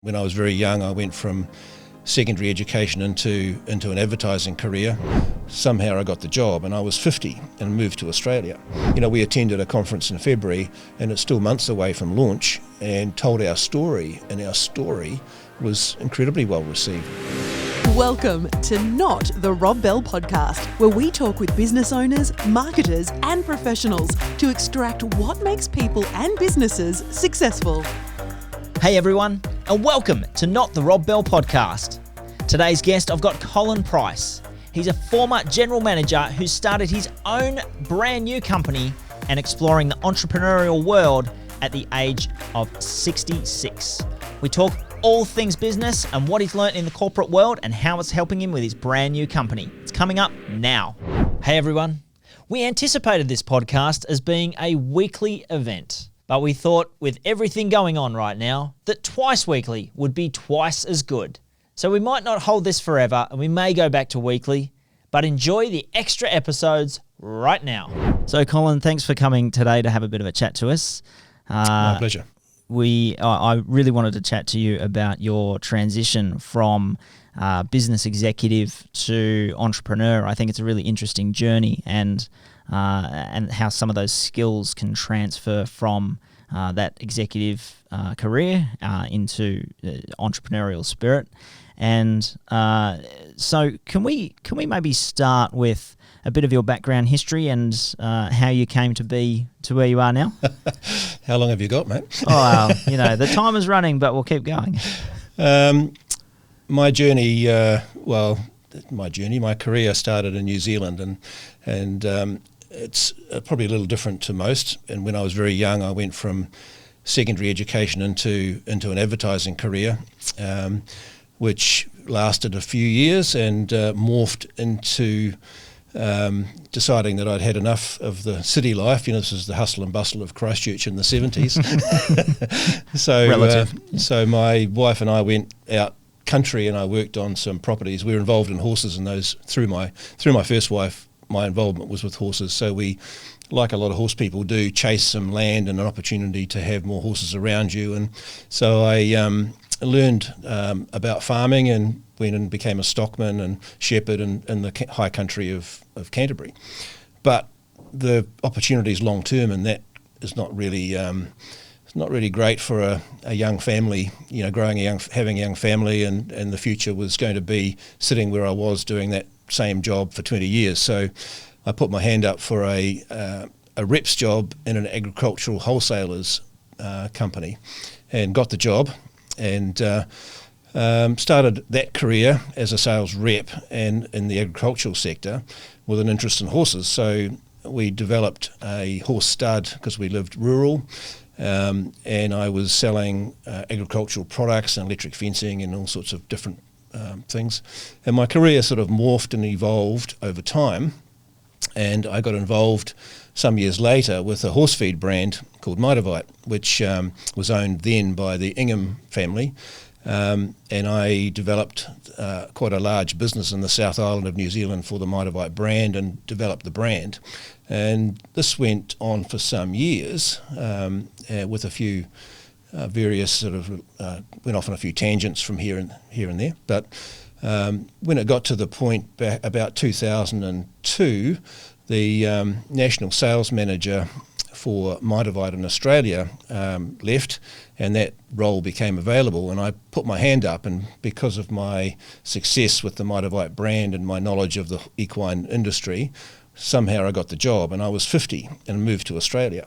When I was very young, I went from secondary education into an advertising career. Somehow I got the job and I was 50 and moved to Australia. We attended a conference in February and it's still months away from launch, and told our story, and our story was incredibly well received. Welcome to Not the Rob Bell Podcast, where we talk with business owners, marketers and professionals to extract what makes people and businesses successful. Hey everyone, and welcome to Not the Rob Bell Podcast. Today's guest, I've got Colin Price. He's a former general manager who started his own brand new company and exploring the entrepreneurial world at the age of 66. We talk all things business and what he's learnt in the corporate world and how it's helping him with his brand new company. It's coming up now. Hey everyone, we anticipated this podcast as being a weekly event, but we thought with everything going on right now that twice weekly would be twice as good. So we might not hold this forever and we may go back to weekly, but enjoy the extra episodes right now. So Colin, thanks for coming today to have a bit of a chat to us. My pleasure. I really wanted to chat to you about your transition from business executive to entrepreneur. I think it's a really interesting journey, and how some of those skills can transfer from that executive career into entrepreneurial spirit. And so can we maybe start with a bit of your background history and how you came to be to where you are now? How long have you got, mate? The time is running, but we'll keep going. My journey, my career started in New Zealand, and it's probably a little different to most. And when I was very young, I went from secondary education into an advertising career, which lasted a few years and morphed into deciding that I'd had enough of the city life. This was the hustle and bustle of Christchurch in the 70s. So my wife and I went out country and I worked on some properties. We were involved in horses and those through my first wife. My involvement was with horses. So we, like a lot of horse people do, chase some land and an opportunity to have more horses around you. And so I learned about farming and went and became a stockman and shepherd in the high country of Canterbury. But the opportunities long term, and that is not really great for a young family. Having a young family, and the future was going to be sitting where I was doing that same job for 20 years. So I put my hand up for a rep's job in an agricultural wholesalers company, and got the job, and started that career as a sales rep and in the agricultural sector with an interest in horses. So we developed a horse stud because we lived rural, and I was selling agricultural products and electric fencing and all sorts of different things. And my career sort of morphed and evolved over time, and I got involved some years later with a horse feed brand called Mitavite, which was owned then by the Ingham family. And I developed quite a large business in the South Island of New Zealand for the Mitavite brand and developed the brand. And this went on for some years with a few various sort of, went off on a few tangents from here and there. But when it got to the point back about 2002, the national sales manager for Mitavite in Australia left, and that role became available, and I put my hand up, and because of my success with the Mitavite brand and my knowledge of the equine industry, somehow I got the job, and I was 50 and moved to Australia.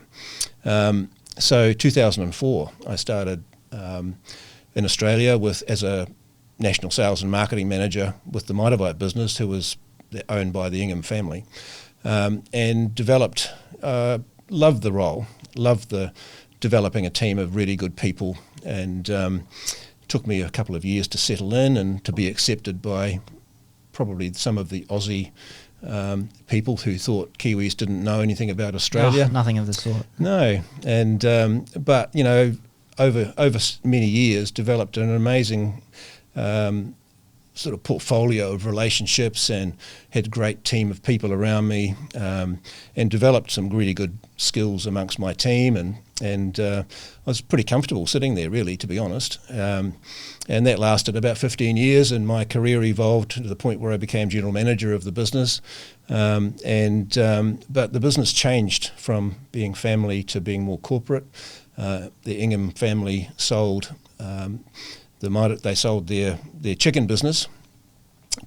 So 2004 I started in Australia as a national sales and marketing manager with the Mitavite business, who was owned by the Ingham family, and developed loved the role, loved developing a team of really good people, and took me a couple of years to settle in and to be accepted by probably some of the Aussie people who thought Kiwis didn't know anything about Australia. Nothing of the sort. No, and but over many years developed an amazing sort of portfolio of relationships and had a great team of people around me, and developed some really good skills amongst my team, and I was pretty comfortable sitting there, really, to be honest. And that lasted about 15 years, and my career evolved to the point where I became general manager of the business. But the business changed from being family to being more corporate. The Ingham family sold they sold their chicken business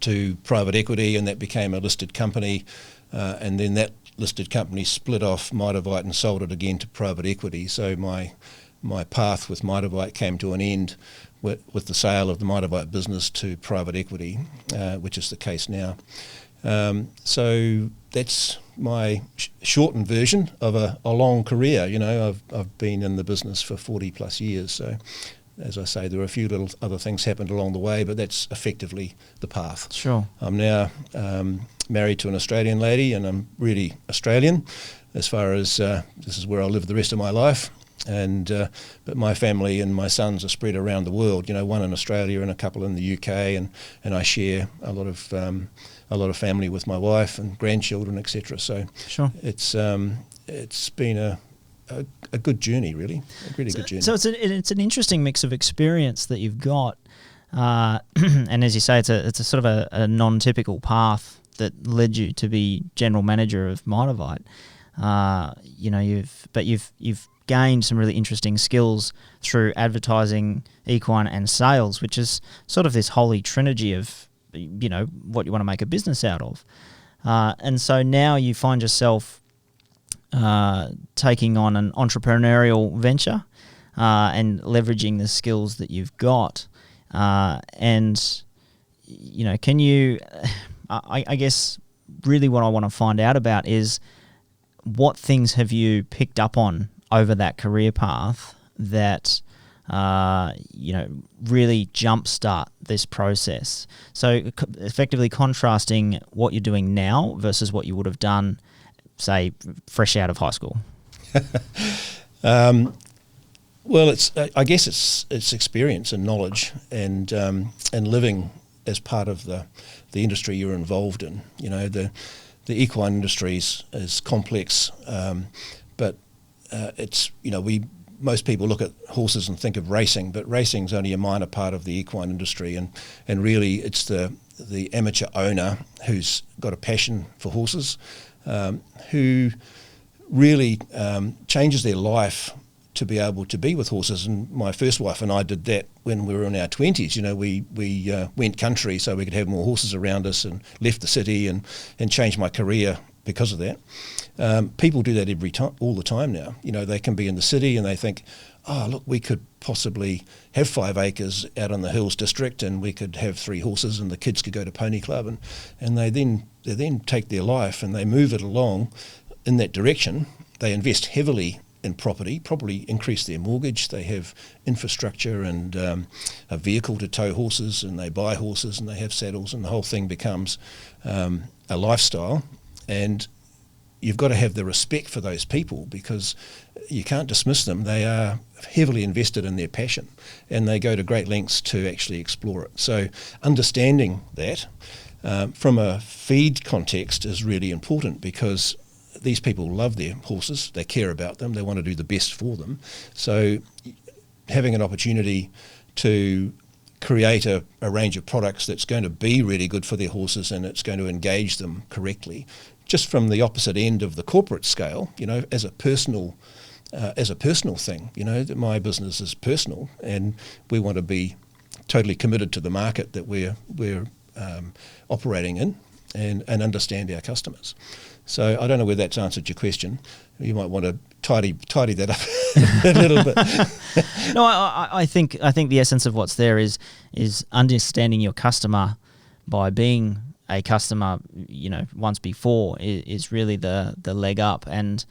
to private equity, and that became a listed company. And then that listed company split off Mitavite and sold it again to private equity. So my path with Mitavite came to an end with the sale of the Mitavite business to private equity, which is the case now. So that's my shortened version of a long career. I've been in the business for 40 plus years. So as I say, there were a few little other things happened along the way, but that's effectively the path. Sure. I'm now married to an Australian lady, and I'm really Australian as far as this is where I'll live the rest of my life. But my family and my sons are spread around the world. One in Australia and a couple in the UK, and I share a lot of family with my wife and grandchildren, etc. So sure, it's been a good journey, really, a really good journey. So it's an interesting mix of experience that you've got, and as you say, it's a sort of a non-typical path that led you to be general manager of Mitavite. You've gained some really interesting skills through advertising, equine, and sales, which is sort of this holy trinity of what you want to make a business out of. And so now you find yourself taking on an entrepreneurial venture and leveraging the skills that you've got. Can you, I guess really what I want to find out about is what things have you picked up on over that career path that really jumpstart this process. So effectively contrasting what you're doing now versus what you would have done, say, fresh out of high school. Well, I guess it's experience and knowledge and living as part of the industry you're involved in. The equine industry is complex, but it's most people look at horses and think of racing, but racing's only a minor part of the equine industry, and really it's the amateur owner who's got a passion for horses, who really changes their life to be able to be with horses. And my first wife and I did that when we were in our 20s. We went country so we could have more horses around us, and left the city and changed my career because of that. People do that all the time now. They can be in the city and they think, oh, look, we could possibly have 5 acres out in the Hills district, and we could have 3 horses, and the kids could go to pony club, and they then take their life and they move it along in that direction. They invest heavily in property, probably increase their mortgage. They have infrastructure and a vehicle to tow horses, and they buy horses and they have saddles, and the whole thing becomes a lifestyle. And you've got to have the respect for those people, because you can't dismiss them. They are heavily invested in their passion, and they go to great lengths to actually explore it. So understanding that from a feed context is really important, because these people love their horses, they care about them, they want to do the best for them. So having an opportunity to create a range of products that's going to be really good for their horses, and it's going to engage them correctly, just from the opposite end of the corporate scale, as a personal thing. That my business is personal, and we want to be totally committed to the market that we're operating in, and understand our customers. So I don't know whether that's answered your question. You might want to tidy that up a little bit. No, I think the essence of what's there is understanding your customer by being a customer, once before is really the leg up, and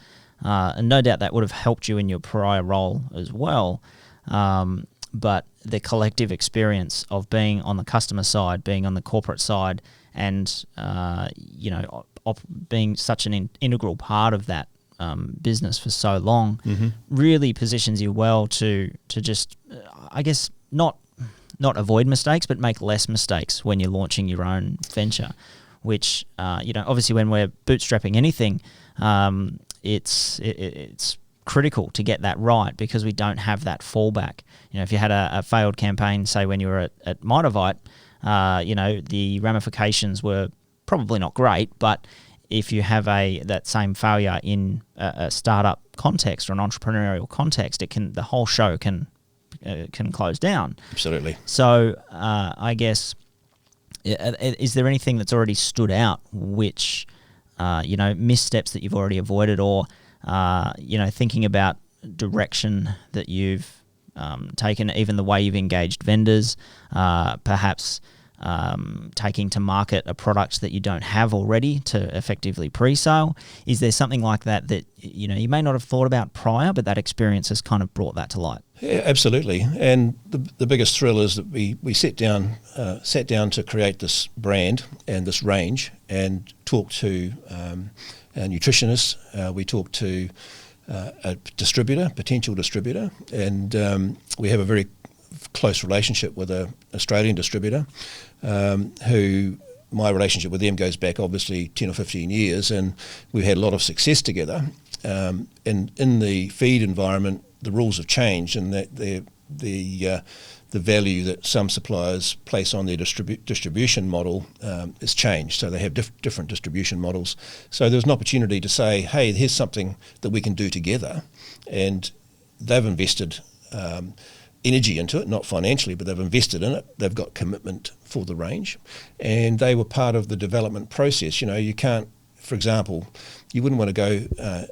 no doubt that would have helped you in your prior role as well. But the collective experience of being on the customer side, being on the corporate side, and being such an integral part of that business for so long, really positions you well to just, I guess, not not avoid mistakes, but make less mistakes when you're launching your own venture, which, obviously when we're bootstrapping anything, it's critical to get that right because we don't have that fallback. If you had a failed campaign, say when you were at Mitavite, the ramifications were probably not great, but if you have that same failure in a startup context or an entrepreneurial context, the whole show can close down. Absolutely. So I guess, is there anything that's already stood out which, missteps that you've already avoided, or, thinking about direction that you've taken, even the way you've engaged vendors, perhaps taking to market a product that you don't have already to effectively pre-sale? Is there something like that you may not have thought about prior, but that experience has kind of brought that to light? Yeah, absolutely. And the biggest thrill is that we sat down to create this brand and this range, and talked to our nutritionists. We talked to a potential distributor, and we have a very close relationship with an Australian distributor, who my relationship with them goes back obviously 10 or 15 years, and we've had a lot of success together. And in the feed environment, the rules have changed, and that the value that some suppliers place on their distribution model has changed. So they have different distribution models. So there's an opportunity to say, hey, here's something that we can do together. And they've invested energy into it, not financially, but they've invested in it. They've got commitment for the range, and they were part of the development process. You can't, for example, you wouldn't want to go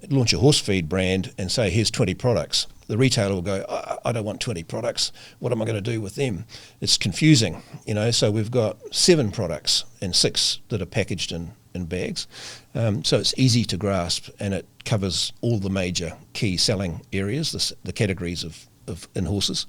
launch a horse feed brand and say, here's 20 products. The retailer will go, I don't want 20 products. What am I going to do with them? It's confusing, so we've got 7 products and 6 that are packaged in bags. So it's easy to grasp, and it covers all the major key selling areas, the categories of in horses,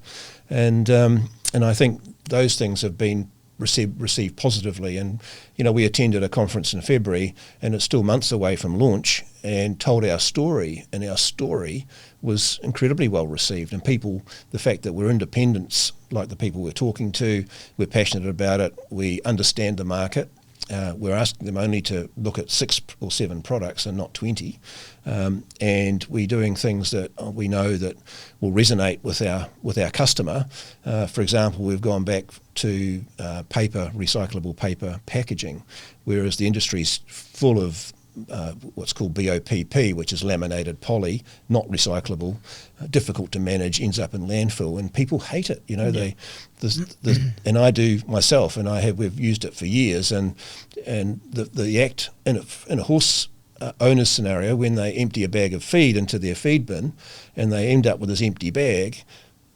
and I think those things have been received positively. And we attended a conference in February, and it's still months away from launch, and told our story, and our story was incredibly well received. And the fact that we're independents, like the people we're talking to, we're passionate about it, we understand the market. We're asking them only to look at 6 or 7 products and not 20, and we're doing things that we know that will resonate with our customer. For example, we've gone back to recyclable paper packaging, whereas the industry's full of what's called BOPP, which is laminated poly, not recyclable, difficult to manage, ends up in landfill, and people hate it. And I do myself, and we've used it for years. And the act in a horse owner's scenario, when they empty a bag of feed into their feed bin, and they end up with this empty bag,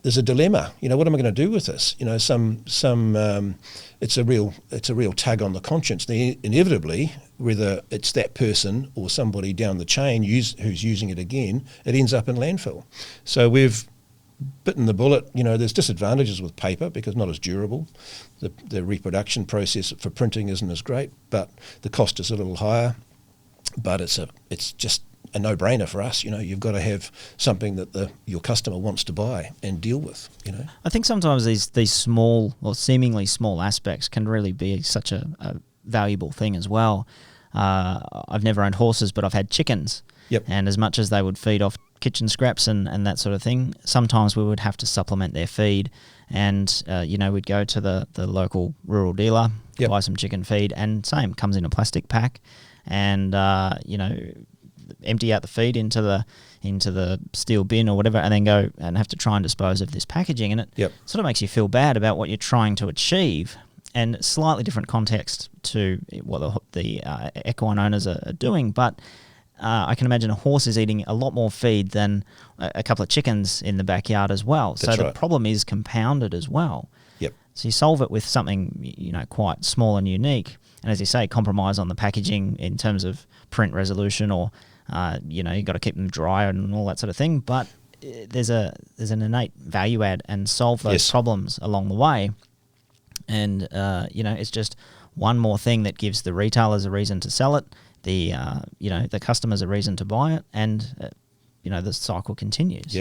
there's a dilemma. What am I going to do with this? It's a real tug on the conscience. Inevitably, whether it's that person or somebody down the chain who's using it again, it ends up in landfill. So we've bitten the bullet. There's disadvantages with paper because not as durable. The reproduction process for printing isn't as great, but the cost is a little higher. But it's just a no-brainer for us. You've got to have something that your customer wants to buy and deal with. I think sometimes these small or seemingly small aspects can really be such a valuable thing as well. I've never owned horses, but I've had chickens. Yep. And as much as they would feed off kitchen scraps and that sort of thing, sometimes we would have to supplement their feed. And, we'd go to the local rural dealer, yep, buy some chicken feed, and same, comes in a plastic pack. And, empty out the feed into the steel bin or whatever, and then go and have to try and dispose of this packaging. And it yep, sort of makes you feel bad about what you're trying to achieve, and slightly different context to what the equine owners are doing. But I can imagine a horse is eating a lot more feed than a couple of chickens in the backyard as well. That's so right. The problem is compounded as well. Yep. So you solve it with something quite small and unique, and as you say, compromise on the packaging in terms of print resolution, or you've got to keep them dry and all that sort of thing. But there's an innate value add, and solve those Yes. problems along the way. And it's just one more thing that gives the retailers a reason to sell it, the customers a reason to buy it, and the cycle continues.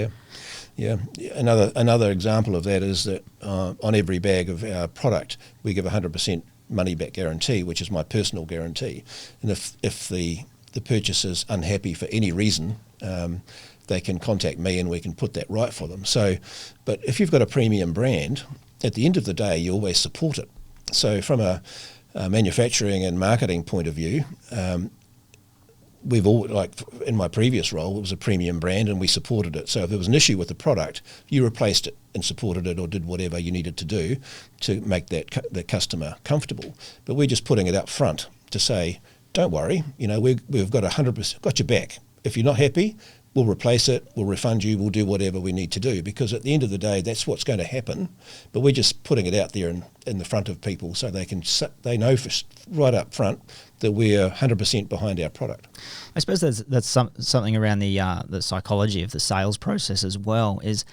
Yeah. Another example of that is that on every bag of our product, we give 100% money back guarantee, which is my personal guarantee. And if the purchaser's unhappy for any reason, they can contact me and we can put that right for them. So, but if you've got a premium brand, at the end of the day, you always support it. So from a manufacturing and marketing point of view, we've all, like in my previous role, it was a premium brand and we supported it. So if there was an issue with the product, you replaced it and supported it or did whatever you needed to do to make the customer comfortable. But we're just putting it up front to say, don't worry, we've got 100%, got your back. If you're not happy, we'll replace it, we'll refund you, we'll do whatever we need to do, because at the end of the day, that's what's going to happen. But we're just putting it out there in the front of people so they know right up front that we're 100% behind our product. I suppose that's something around the psychology of the sales process as well. Is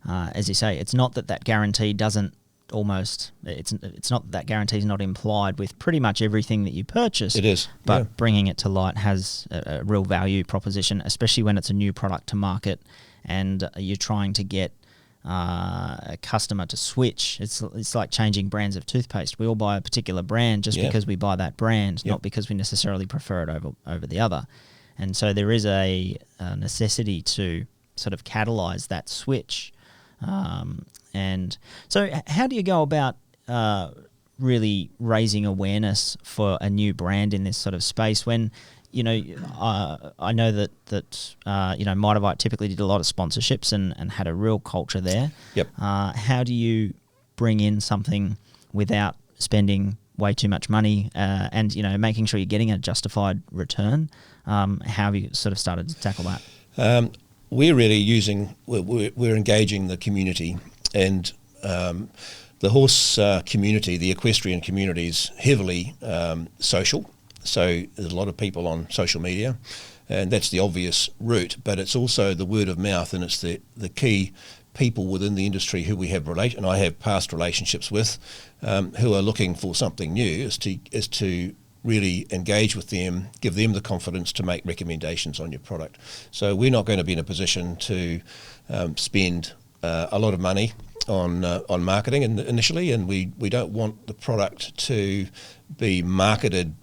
as you say, it's not that guarantee doesn't it's not that guarantee is not implied with pretty much everything that you purchase. It is, but bringing it to light has a real value proposition, especially when it's a new product to market and you're trying to get a customer to switch. It's like changing brands of toothpaste. We all buy a particular brand just because we buy that brand, not because we necessarily prefer it over the other. And so there is a necessity to sort of catalyse that switch. And so how do you go about really raising awareness for a new brand in this sort of space when, I know that Mitavite typically did a lot of sponsorships and had a real culture there. Yep. How do you bring in something without spending way too much money and, making sure you're getting a justified return? How have you sort of started to tackle that? We're really we're engaging the community, and the horse community, the equestrian community, is heavily social. So there's a lot of people on social media, and that's the obvious route, but it's also the word of mouth, and it's the key people within the industry who we have and I have past relationships with, who are looking for something new, is to really engage with them, give them the confidence to make recommendations on your product. So we're not going to be in a position to spend a lot of money on marketing initially, and we don't want the product to be marketed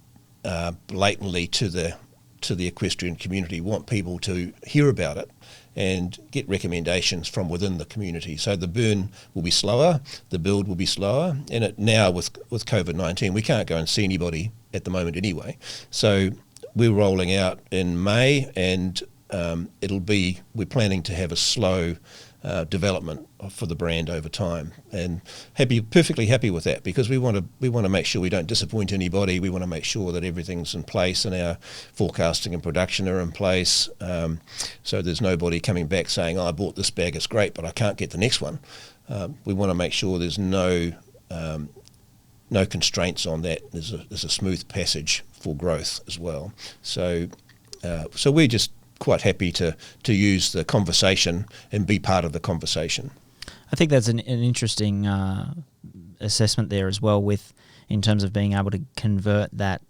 blatantly to the equestrian community. We want people to hear about it and get recommendations from within the community. So the burn will be slower, the build will be slower, and now with COVID-19, we can't go and see anybody at the moment anyway. So we're rolling out in May, and we're planning to have a slow development for the brand over time, and perfectly happy with that, because we want to make sure we don't disappoint anybody. We want to make sure that everything's in place and our forecasting and production are in place, so there's nobody coming back saying, I bought this bag, it's great, but I can't get the next one. We want to make sure there's no constraints on that. There's a smooth passage for growth as well. So we're just quite happy to use the conversation and be part of the conversation. I think that's an interesting assessment there as well, in terms of being able to convert that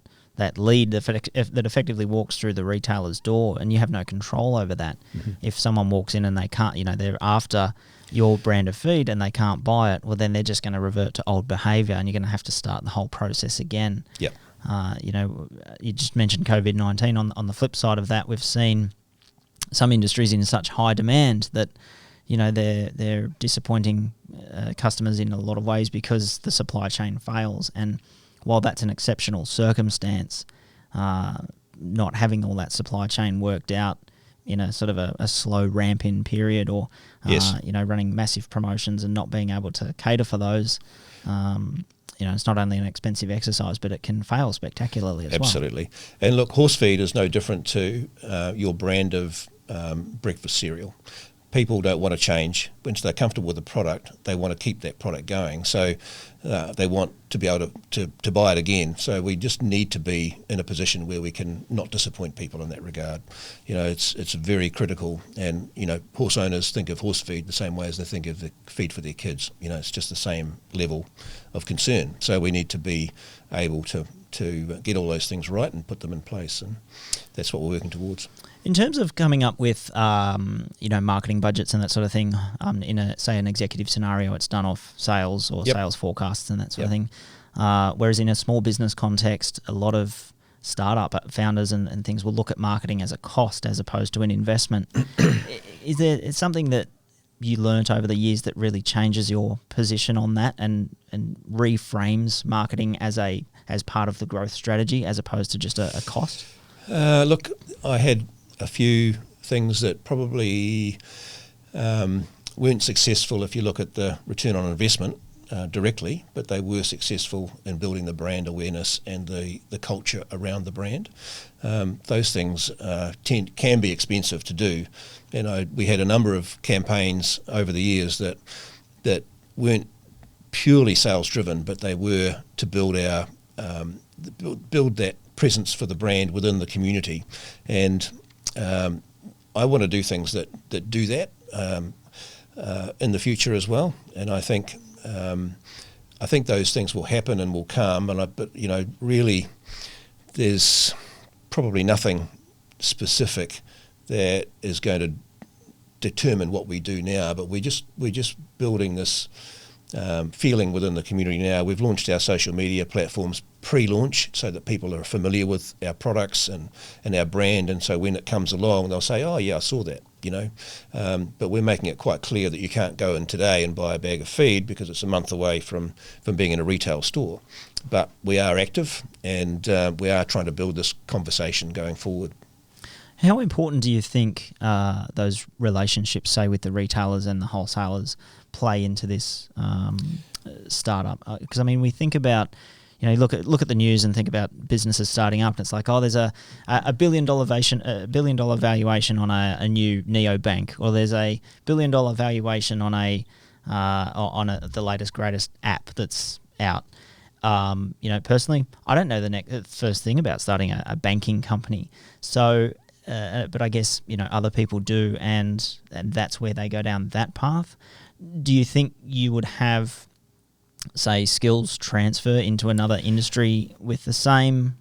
lead that effectively walks through the retailer's door, and you have no control over that. Mm-hmm. If someone walks in and they can't, they're after your brand of feed and they can't buy it, well, then they're just going to revert to old behaviour, and you're going to have to start the whole process again. Yep. You just mentioned COVID-19. On the flip side of that, we've seen some industries in such high demand that they're disappointing customers in a lot of ways because the supply chain fails. And while that's an exceptional circumstance, not having all that supply chain worked out in a sort of a slow ramp-in period, or running massive promotions and not being able to cater for those, it's not only an expensive exercise, but it can fail spectacularly as well. Absolutely. And look, horse feed is no different to your brand of breakfast cereal. People don't want to change. Once they're comfortable with the product, they want to keep that product going. So they want to be able to buy it again. So we just need to be in a position where we can not disappoint people in that regard. It's very critical. And, horse owners think of horse feed the same way as they think of the feed for their kids. It's just the same level of concern. So we need to be able to get all those things right and put them in place. And that's what we're working towards. In terms of coming up with, marketing budgets and that sort of thing, in an executive scenario, it's done off sales or sales forecasts and that sort of thing. Whereas in a small business context, a lot of startup founders and things will look at marketing as a cost as opposed to an investment. Is there something that you learnt over the years that really changes your position on that and reframes marketing as part of the growth strategy as opposed to just a cost? Look, I had a few things that probably weren't successful if you look at the return on investment directly, but they were successful in building the brand awareness and the culture around the brand. Those things can be expensive to do. We had a number of campaigns over the years that weren't purely sales driven, but they were to build that presence for the brand within the community. And I want to do things that do that in the future as well. And I think those things will happen and will come. But really, there's probably nothing specific that is going to determine what we do now. But we're just building this feeling within the community now. We've launched our social media platforms pre-launch so that people are familiar with our products and our brand, and so when it comes along they'll say, oh yeah, I saw that, but we're making it quite clear that you can't go in today and buy a bag of feed because it's a month away from being in a retail store. But we are active and we are trying to build this conversation going forward. How important do you think those relationships, say with the retailers and the wholesalers, play into this startup? Because we think about, look at the news and think about businesses starting up, and it's like, oh, there's a $1 billion valuation on a new neobank, or there's a $1 billion valuation on the latest greatest app that's out. Personally, I don't know the first thing about starting a banking company. So, but I guess other people do, and that's where they go down that path. Do you think you would have, say, skills transfer into another industry with the same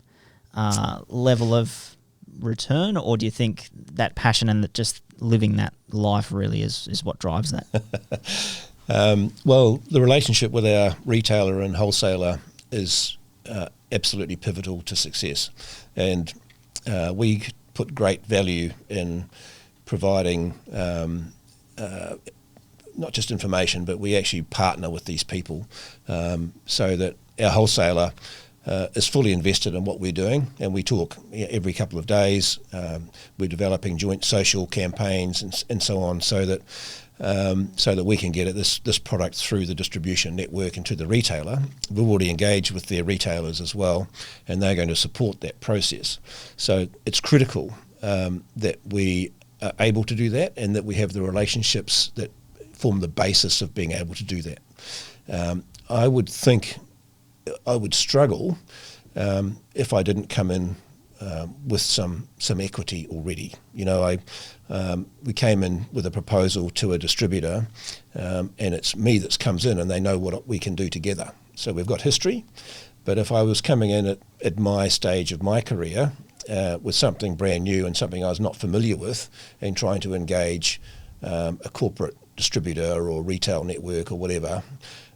level of return, or do you think that passion and that just living that life really is what drives that? Well, the relationship with our retailer and wholesaler is absolutely pivotal to success, and we put great value in providing not just information, but we actually partner with these people so that our wholesaler is fully invested in what we're doing, and we talk every couple of days. We're developing joint social campaigns and so on, so that we can get this product through the distribution network and to the retailer. We've already engaged with their retailers as well, and they're going to support that process. So it's critical that we are able to do that, and that we have the relationships that form the basis of being able to do that. I would think I would struggle if I didn't come in with some equity already. We came in with a proposal to a distributor, and it's me that comes in, and they know what we can do together. So we've got history, but if I was coming in at my stage of my career with something brand new and something I was not familiar with, and trying to engage a corporate distributor or retail network or whatever,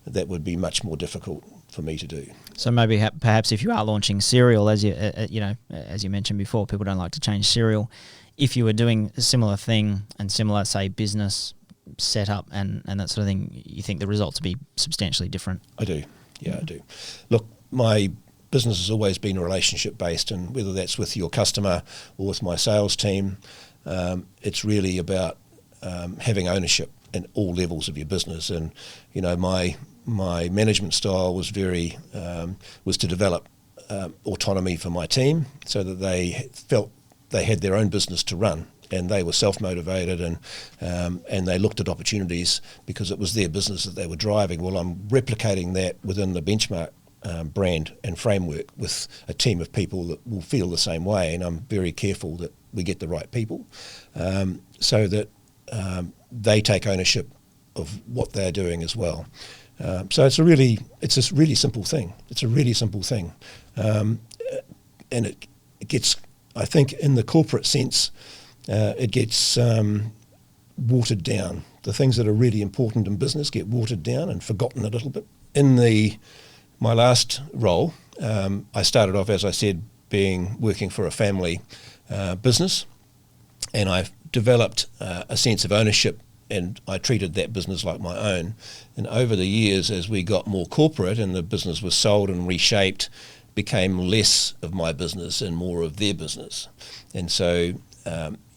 that would be much more difficult for me to do. So maybe perhaps if you are launching cereal, as you mentioned before, people don't like to change cereal. If you were doing a similar thing and similar, say, business setup and that sort of thing, you think the results would be substantially different? I do. Yeah, I do. Look, my business has always been relationship based, and whether that's with your customer or with my sales team, it's really about having ownership in all levels of your business. And my management style was was to develop autonomy for my team, so that they felt they had their own business to run, and they were self-motivated, and they looked at opportunities because it was their business that they were driving. Well, I'm replicating that within the Benchmark brand and framework with a team of people that will feel the same way, and I'm very careful that we get the right people so that they take ownership of what they're doing as well. So it's a really simple thing. It's a really simple thing, and it gets, I think, in the corporate sense, it gets watered down. The things that are really important in business get watered down and forgotten a little bit. In my last role, I started off, as I said, working for a family business, and I developed a sense of ownership, and I treated that business like my own. And over the years, as we got more corporate and the business was sold and reshaped, became less of my business and more of their business. And so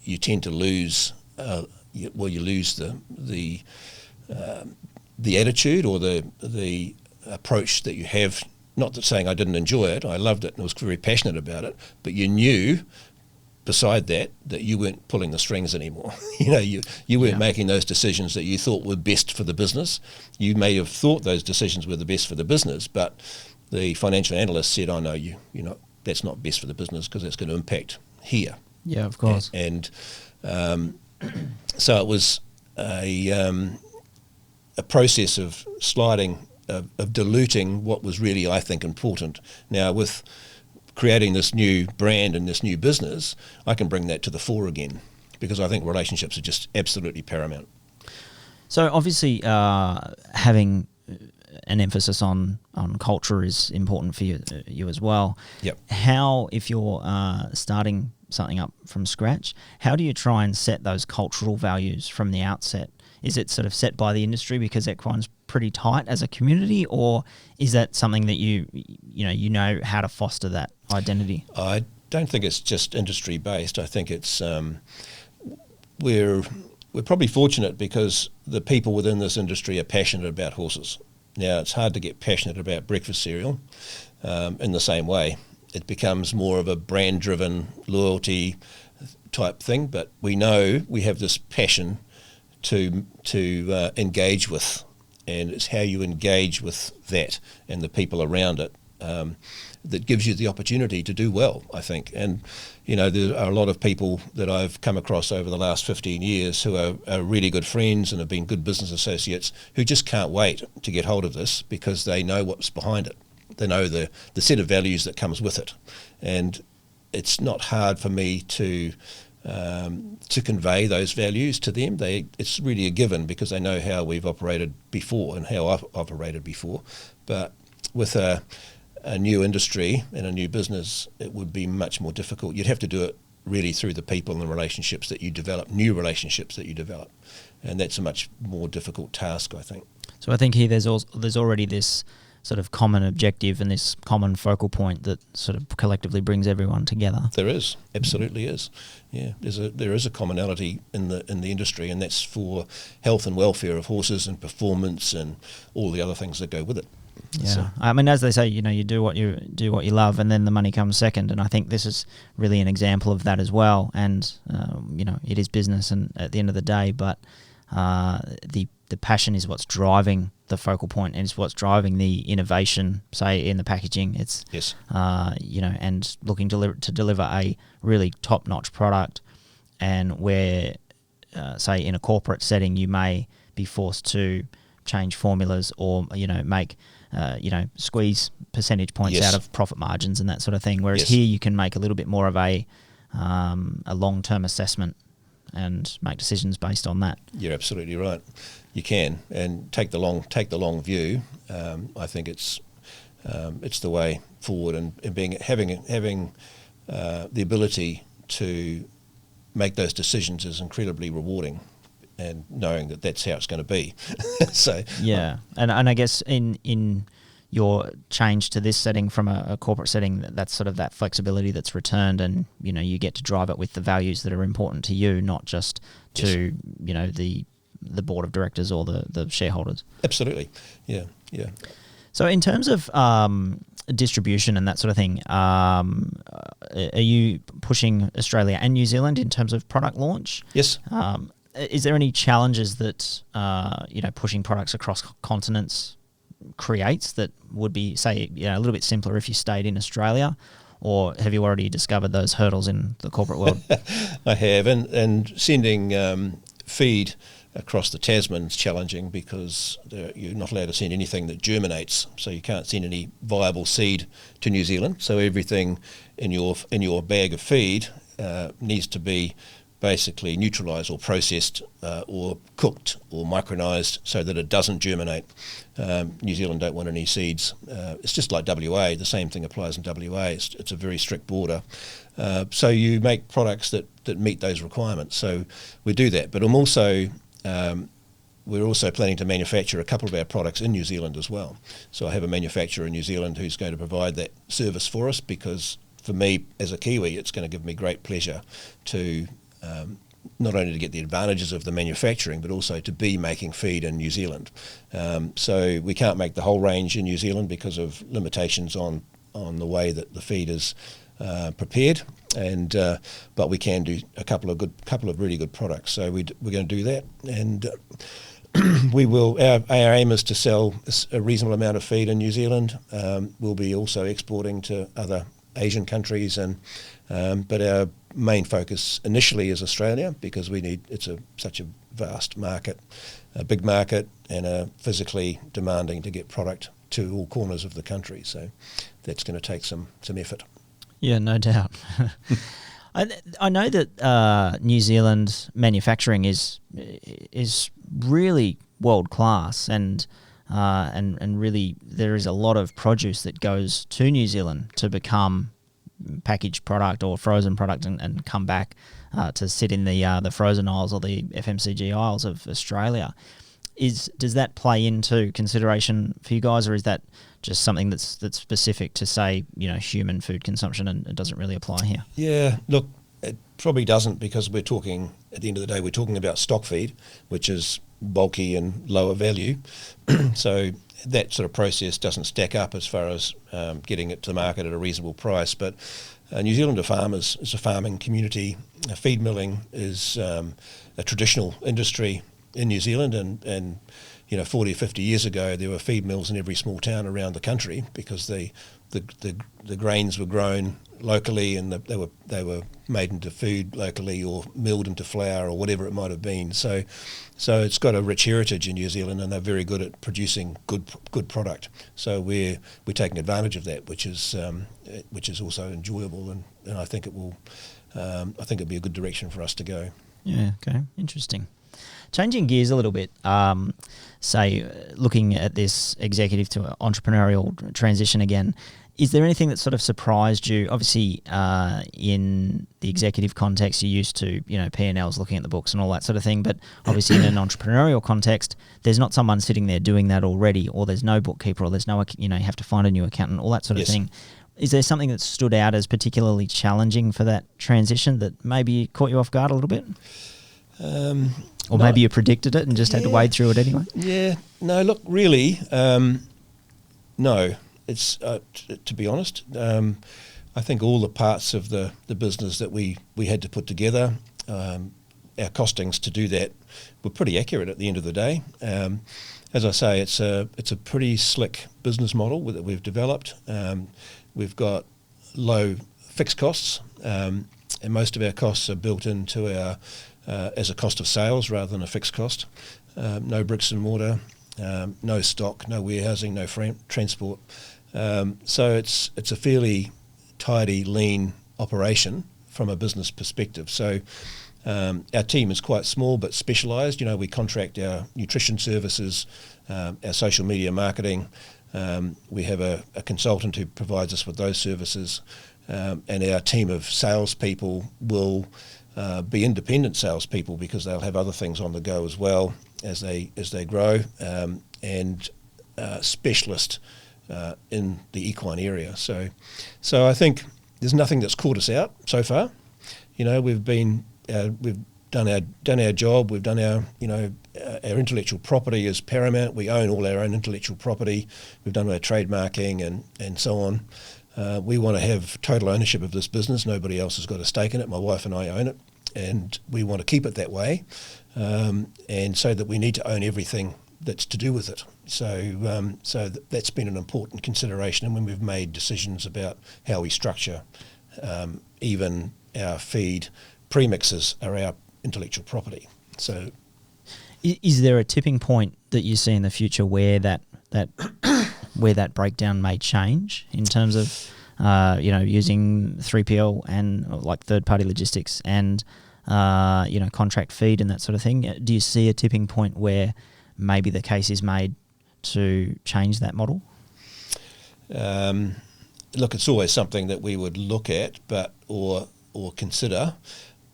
you tend to lose, you lose the attitude or the approach that you have. Not that saying I didn't enjoy it, I loved it and was very passionate about it, but you knew beside that you weren't pulling the strings anymore. You weren't making those decisions that you thought were best for the business. You may have thought those decisions were the best for the business, but the financial analyst said, "Oh no, you know that's not best for the business because it's going to impact here." Yeah, of course. And so it was a process of sliding, of diluting what was really, I think, important. Now, with creating this new brand and this new business, I can bring that to the fore again because I think relationships are just absolutely paramount. So obviously having an emphasis on culture is important for you as well. Yep. How, if you're starting something up from scratch, how do you try and set those cultural values from the outset? Is it sort of set by the industry because equine's pretty tight as a community, or is that something that you know how to foster that identity? I don't think it's just industry based. I think it's we're probably fortunate because the people within this industry are passionate about horses. Now, it's hard to get passionate about breakfast cereal in the same way. It becomes more of a brand-driven loyalty type thing, but we know we have this passion to engage with, and it's how you engage with that and the people around it that gives you the opportunity to do well, I think. And, there are a lot of people that I've come across over the last 15 years who are really good friends and have been good business associates who just can't wait to get hold of this because they know what's behind it. They know the set of values that comes with it. And it's not hard for me to convey those values to them. It's really a given because they know how we've operated before and how I've operated before. But with a new industry and a new business, it would be much more difficult. You'd have to do it really through the people and relationships that you develop, new relationships that you develop. And that's a much more difficult task, I think. So I think here there's already this sort of common objective and this common focal point that sort of collectively brings everyone together. There is, absolutely is. Yeah, there is a commonality in the industry, and that's for health and welfare of horses and performance and all the other things that go with it. Yeah, So, I mean, as they say, you do what you love, and then the money comes second. And I think this is really an example of that as well. And it is business, and at the end of the day, but the passion is what's driving the focal point, and it's what's driving the innovation. Say in the packaging, it's yes, and looking to deliver a really top-notch product. And where, say, in a corporate setting, you may be forced to change formulas or make squeeze percentage points Yes. out of profit margins and that sort of thing. Whereas Yes. here you can make a little bit more of a long-term assessment and make decisions based on that. you're absolutely right. You can, and take the long view. I think it's the way forward, and having the ability to make those decisions is incredibly rewarding, and knowing that that's how it's going to be. So Yeah, and I guess in your change to this setting from a corporate setting, that's sort of that flexibility that's returned, and you get to drive it with the values that are important to you, not just to the board of directors or the shareholders. absolutely, yeah. So in terms of distribution and that sort of thing, are you pushing Australia and New Zealand in terms of product launch? Yes. Is there any challenges that pushing products across continents creates that would be, say, a little bit simpler if you stayed in Australia? Or have you already discovered those hurdles in the corporate world? I have, and sending feed across the Tasman is challenging because you're not allowed to send anything that germinates, so you can't send any viable seed to New Zealand. So everything in your bag of feed needs to be basically neutralised or processed or cooked or micronized so that it doesn't germinate. New Zealand don't want any seeds. It's just like WA. The same thing applies in WA. It's a very strict border. So you make products that meet those requirements. So we do that. But we're also planning to manufacture a couple of our products in New Zealand as well. So I have a manufacturer in New Zealand who's going to provide that service for us, because for me as a Kiwi, it's going to give me great pleasure to not only to get the advantages of the manufacturing, but also to be making feed in New Zealand. So we can't make the whole range in New Zealand because of limitations on the way that the feed is prepared, but we can do a couple of really good products. So we're going to do that, and we will. Our aim is to sell a reasonable amount of feed in New Zealand. We'll be also exporting to other Asian countries, but our main focus initially is Australia, because it's such a vast market, a big market, and physically demanding to get product to all corners of the country. So that's going to take some effort. Yeah, no doubt. I know that New Zealand manufacturing is really world class, and really there is a lot of produce that goes to New Zealand to become packaged product or frozen product and come back to sit in the frozen aisles or the FMCG aisles of Australia. Does that play into consideration for you guys, or is that just something that's specific to, say, human food consumption, and it doesn't really apply here? Yeah, look, it probably doesn't, because at the end of the day, we're talking about stock feed, which is bulky and lower value. So that sort of process doesn't stack up as far as getting it to the market at a reasonable price. But New Zealand are farmers. It's a farming community. Feed milling is a traditional industry in New Zealand, and 40 or 50 years ago there were feed mills in every small town around the country, because the grains were grown locally, and they were made into food locally, or milled into flour, or whatever it might have been. So it's got a rich heritage in New Zealand, and they're very good at producing good product. So we're taking advantage of that, which is also enjoyable, and I think it'll be a good direction for us to go. Yeah. Okay. Interesting. Changing gears a little bit, looking at this executive to entrepreneurial transition again, is there anything that sort of surprised you? Obviously, in the executive context, you're used to, P&Ls, looking at the books and all that sort of thing, but obviously in an entrepreneurial context, there's not someone sitting there doing that already, or there's no bookkeeper, or there's no, you have to find a new accountant, all that sort of thing. Is there something that stood out as particularly challenging for that transition that maybe caught you off guard a little bit? Or maybe you predicted it and just had to wade through it anyway? Yeah. No, look, really, no. It's to be honest, I think all the parts of the business that we had to put together, our costings to do that were pretty accurate at the end of the day. As I say, it's a pretty slick business model that we've developed. We've got low fixed costs, and most of our costs are built into our as a cost of sales rather than a fixed cost. No bricks and mortar, no stock, no warehousing, no transport. So it's a fairly tidy, lean operation from a business perspective. So our team is quite small but specialised. We contract our nutrition services, our social media marketing. We have a consultant who provides us with those services, and our team of salespeople will be independent salespeople, because they'll have other things on the go as well as they grow, and specialist in the equine area. So I think there's nothing that's caught us out so far. We've done our job. We've done our intellectual property is paramount. We own all our own intellectual property. We've done our trademarking and so on. We want to have total ownership of this business. Nobody else has got a stake in it. My wife and I own it, and we want to keep it that way. And so that we need to own everything that's to do with it. So that's been an important consideration. And when we've made decisions about how we structure, even our feed premixes are our intellectual property. So, is there a tipping point that you see in the future where that where that breakdown may change in terms of using 3PL and like third party logistics and contract feed and that sort of thing. Do you see a tipping point where maybe the case is made to change that model? Look, it's always something that we would look at, or consider,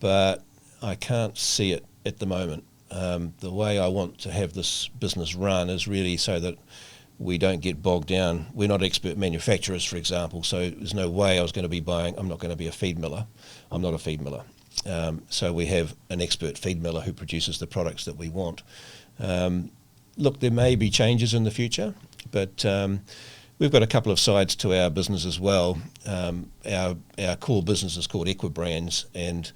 but I can't see it at the moment. The way I want to have this business run is really so that we don't get bogged down. We're not expert manufacturers, for example, so there's no way I'm not going to be a feed miller. I'm not a feed miller. So we have an expert feed miller who produces the products that we want. Look, there may be changes in the future, but we've got a couple of sides to our business as well. Our core business is called Equibrands, and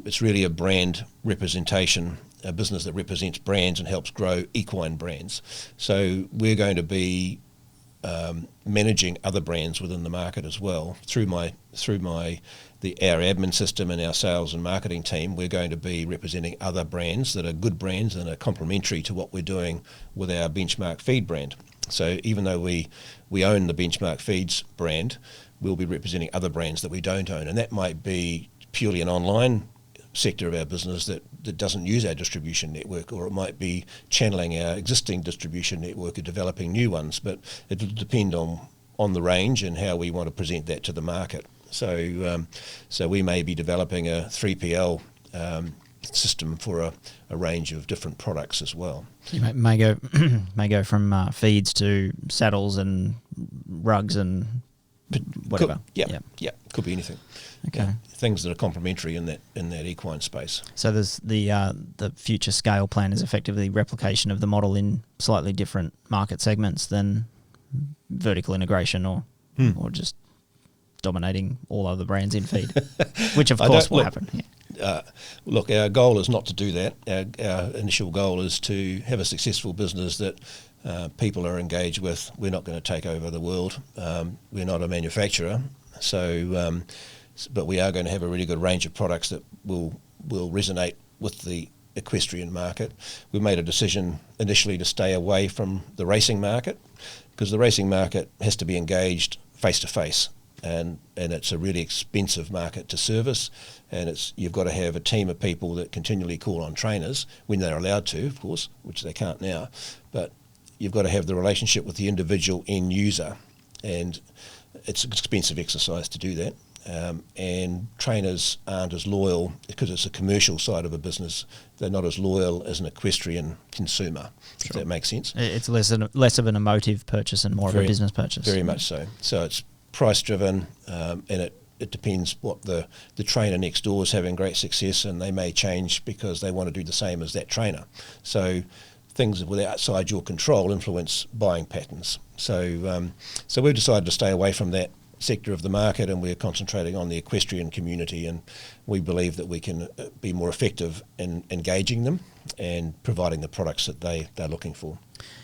it's really a brand representation, a business that represents brands and helps grow equine brands. So we're going to be managing other brands within the market as well through our admin system and our sales and marketing team. We're going to be representing other brands that are good brands and are complementary to what we're doing with our Benchmark Feed brand. So even though we own the Benchmark Feeds brand, we'll be representing other brands that we don't own, and that might be purely an online sector of our business that doesn't use our distribution network, or it might be channeling our existing distribution network or developing new ones, but it'll depend on the range and how we want to present that to the market. So we may be developing a 3PL system for a range of different products as well. You may go from feeds to saddles and rugs and whatever. Could be anything. Okay. Things that are complementary in that equine space. So there's the future scale plan is effectively replication of the model in slightly different market segments than vertical integration or just dominating all other brands in feed, which of course will happen. Yeah. Look, our goal is not to do that. Our initial goal is to have a successful business that people are engaged with. We're not going to take over the world. We're not a manufacturer, but we are going to have a really good range of products that will resonate with the equestrian market. We made a decision initially to stay away from the racing market because the racing market has to be engaged face to face. And it's a really expensive market to service, and you've got to have a team of people that continually call on trainers when they're allowed to, of course, which they can't now, but you've got to have the relationship with the individual end user, and it's an expensive exercise to do that. And trainers aren't as loyal because it's a commercial side of a business. They're not as loyal as an equestrian consumer, if that makes sense. It's less of an emotive purchase and more of a business purchase. Very much so. So it's price driven, and it depends what the trainer next door is having great success, and they may change because they want to do the same as that trainer. So things that outside your control influence buying patterns. So we've decided to stay away from that sector of the market, and we're concentrating on the equestrian community, and we believe that we can be more effective in engaging them and providing the products that they're looking for.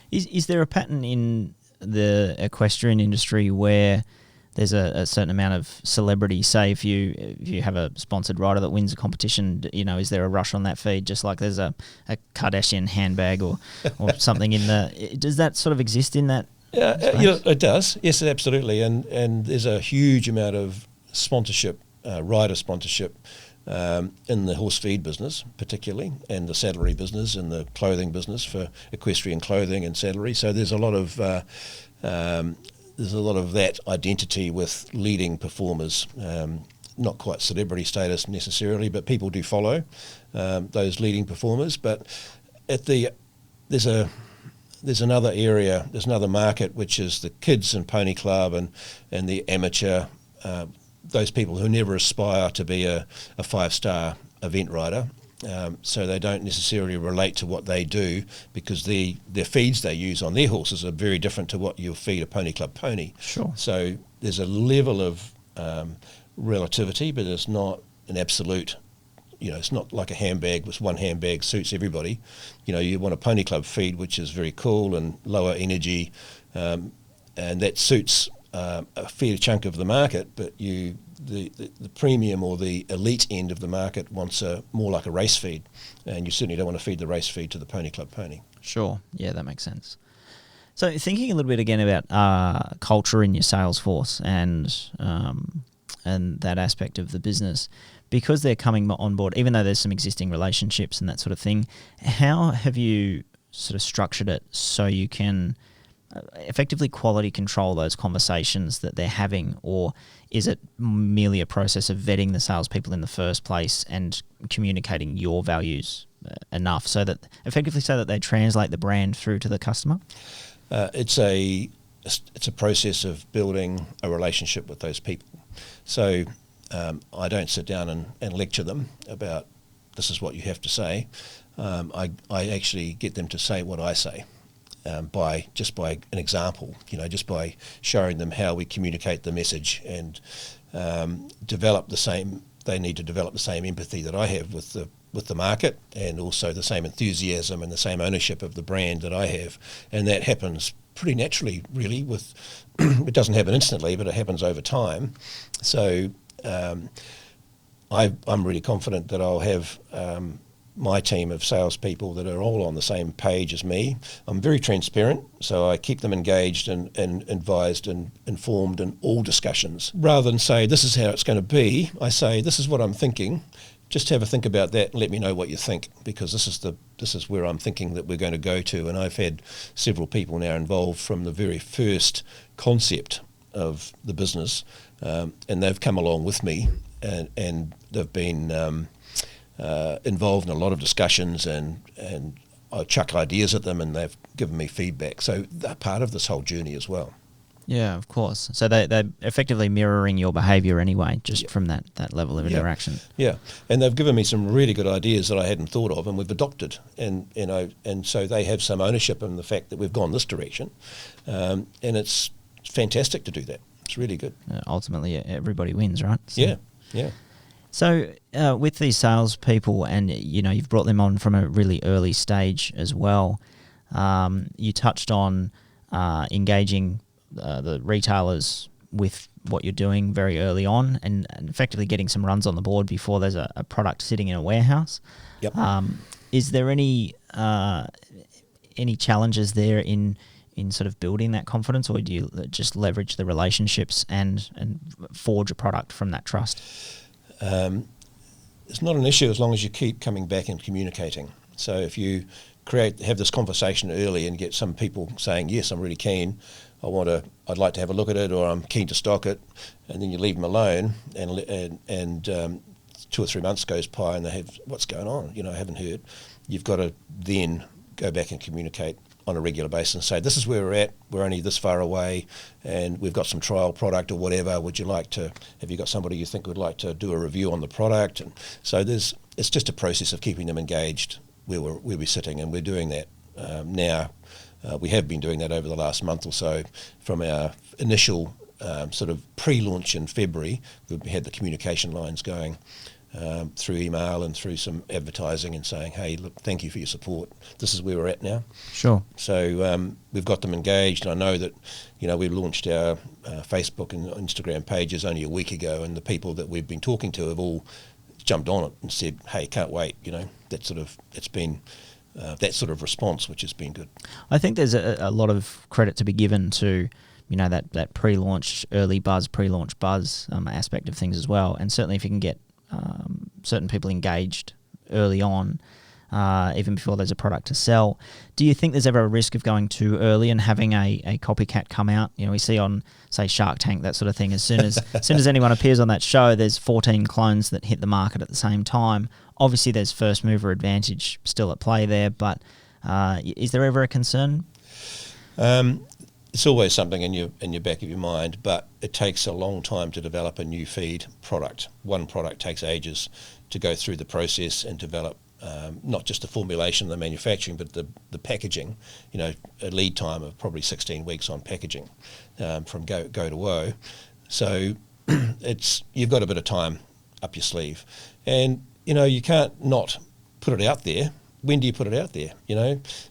Is there a pattern in the equestrian industry where there's a certain amount of celebrity? Say if you have a sponsored rider that wins a competition, is there a rush on that feed, just like there's a Kardashian handbag or something in the... Does that sort of exist in that? It does. Yes, absolutely. And there's a huge amount of sponsorship, rider sponsorship, in the horse feed business, particularly, and the saddlery business and the clothing business for equestrian clothing and saddlery. So there's a lot of that identity with leading performers. Not quite celebrity status necessarily, but people do follow those leading performers. But there's another area, there's another market, which is the kids and pony club and the amateur, those people who never aspire to be a 5-star event rider. So they don't necessarily relate to what they do because their feeds they use on their horses are very different to what you'll feed a pony club pony. Sure. So there's a level of relativity, but it's not an absolute. It's not like a handbag, with one handbag suits everybody. You want a pony club feed, which is very cool and lower energy, and that suits a fair chunk of the market, but the premium or the elite end of the market wants more like a race feed, and you certainly don't want to feed the race feed to the pony club pony. Sure. Yeah, that makes sense. So thinking a little bit again about culture in your sales force and that aspect of the business, because they're coming on board, even though there's some existing relationships and that sort of thing, how have you sort of structured it so you can effectively quality control those conversations that they're having? Or is it merely a process of vetting the salespeople in the first place and communicating your values enough so that they translate the brand through to the customer? It's a process of building a relationship with those people. So I don't sit down and lecture them about this is what you have to say. I actually get them to say what I say by an example, just by showing them how we communicate the message and they need to develop the same empathy that I have with the market, and also the same enthusiasm and the same ownership of the brand that I have. And that happens pretty naturally, really. It doesn't happen instantly, but it happens over time. So I'm really confident that I'll have my team of salespeople that are all on the same page as me. I'm very transparent, so I keep them engaged and advised and informed in all discussions. Rather than say, this is how it's going to be, I say, this is what I'm thinking. Just have a think about that and let me know what you think, because this is where I'm thinking that we're going to go to. And I've had several people now involved from the very first concept of the business, and they've come along with me, and they've been involved in a lot of discussions, and I chuck ideas at them and they've given me feedback. So they're part of this whole journey as well. Yeah, of course. So they're effectively mirroring your behaviour anyway, just from that level of interaction. Yeah, and they've given me some really good ideas that I hadn't thought of, and we've adopted. And so they have some ownership in the fact that we've gone this direction, and it's fantastic to do that. It's really good. Ultimately, everybody wins, right? So. Yeah. So with these salespeople, and you've brought them on from a really early stage as well. You touched on engaging the retailers with what you're doing very early on, and effectively getting some runs on the board before there's a product sitting in a warehouse. Yep. Is there any challenges there in sort of building that confidence, or do you just leverage the relationships and forge a product from that trust? It's not an issue as long as you keep coming back and communicating. So if you have this conversation early and get some people saying, yes, I'm really keen, I'd like to have a look at it, or I'm keen to stock it, and then you leave them alone, and 2 or 3 months goes by and they have, what's going on? I haven't heard. You've got to then go back and communicate on a regular basis and say, this is where we're at, we're only this far away, and we've got some trial product or whatever. Have you got somebody you think would like to do a review on the product? And so it's just a process of keeping them engaged where we're sitting, and we're doing that now. We have been doing that over the last month or so. From our initial sort of pre-launch in February, we've had the communication lines going through email and through some advertising, and saying, hey, look, thank you for your support. This is where we're at now. Sure. So we've got them engaged, and I know that, we launched our Facebook and Instagram pages only a week ago, and the people that we've been talking to have all jumped on it and said, hey, can't wait. It's been that sort of response, which has been good. I think there's a lot of credit to be given to, that pre-launch early buzz, pre-launch buzz aspect of things as well. And certainly if you can get certain people engaged early on, even before there's a product to sell. Do you think there's ever a risk of going too early and having a copycat come out? We see on, say, Shark Tank, that sort of thing. As soon as anyone appears on that show, there's 14 clones that hit the market at the same time. Obviously, there's first mover advantage still at play there, but is there ever a concern? It's always something in your back of your mind, but it takes a long time to develop a new feed product. One product takes ages to go through the process and develop not just the formulation, the manufacturing, but the packaging. A lead time of probably 16 weeks on packaging from go to woe. So you've got a bit of time up your sleeve, and you can't not put it out there. When do you put it out there?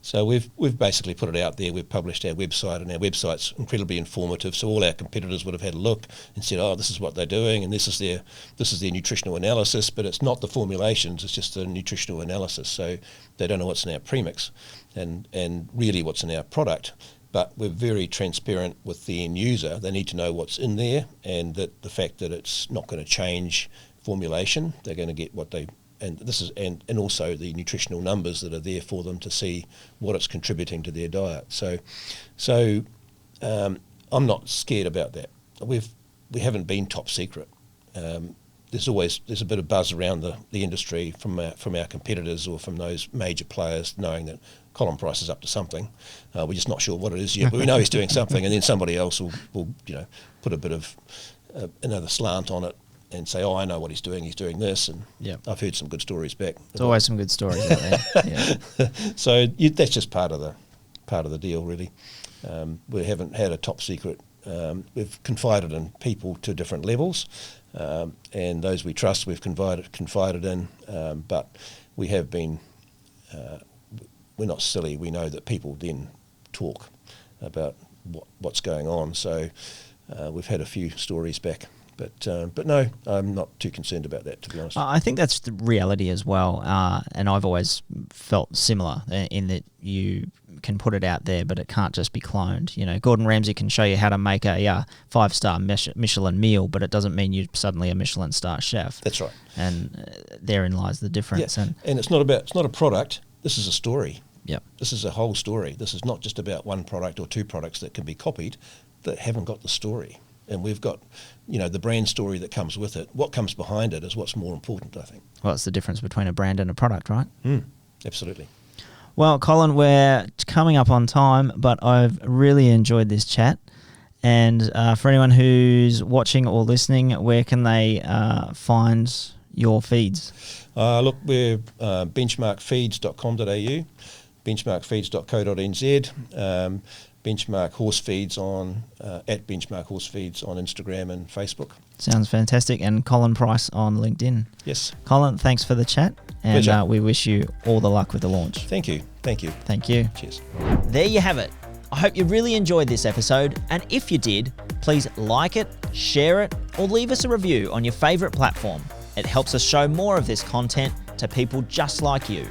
So we've basically put it out there. We've published our website, and our website's incredibly informative. So all our competitors would have had a look and said, "Oh, this is what they're doing, and this is their nutritional analysis." But it's not the formulations; it's just the nutritional analysis. So they don't know what's in our premix, and really what's in our product. But we're very transparent with the end user. They need to know what's in there, and that the fact that it's not going to change formulation. They're going to get what they, and this is, and also the nutritional numbers that are there for them to see what it's contributing to their diet. So I'm not scared about that. We haven't been top secret. There's a bit of buzz around the industry from our competitors or from those major players, knowing that Colin Price is up to something. We're just not sure what it is yet, but we know he's doing something, and then somebody else will put a bit of another slant on it and say, oh, I know what he's doing this, and I've heard some good stories back. There's always some good stories out there. Yeah. So that's just part of the deal, really. We haven't had a top secret. We've confided in people to different levels, and those we trust we've confided in, but we have been, we're not silly. We know that people then talk about what's going on. So we've had a few stories back. But no, I'm not too concerned about that, to be honest. I think that's the reality as well, and I've always felt similar in that you can put it out there, but it can't just be cloned. You know, Gordon Ramsay can show you how to make a 5-star Michelin meal, but it doesn't mean you're suddenly a Michelin star chef. That's right. And therein lies the difference. Yeah. And it's not a product. This is a story. Yep. This is a whole story. This is not just about one product or two products that can be copied that haven't got the story. And we've got, the brand story that comes with it. What comes behind it is what's more important, I think. Well, it's the difference between a brand and a product, right? Absolutely. Well, Colin, we're coming up on time, but I've really enjoyed this chat. And for anyone who's watching or listening, where can they find your feeds? Look, we're benchmarkfeeds.com.au, benchmarkfeeds.co.nz, Benchmark Horse Feeds at Benchmark Horse Feeds on Instagram and Facebook. Sounds fantastic. And Colin Price on LinkedIn. Yes. Colin, thanks for the chat. And we wish you all the luck with the launch. Thank you. Thank you. Cheers. There you have it. I hope you really enjoyed this episode. And if you did, please like it, share it, or leave us a review on your favourite platform. It helps us show more of this content to people just like you.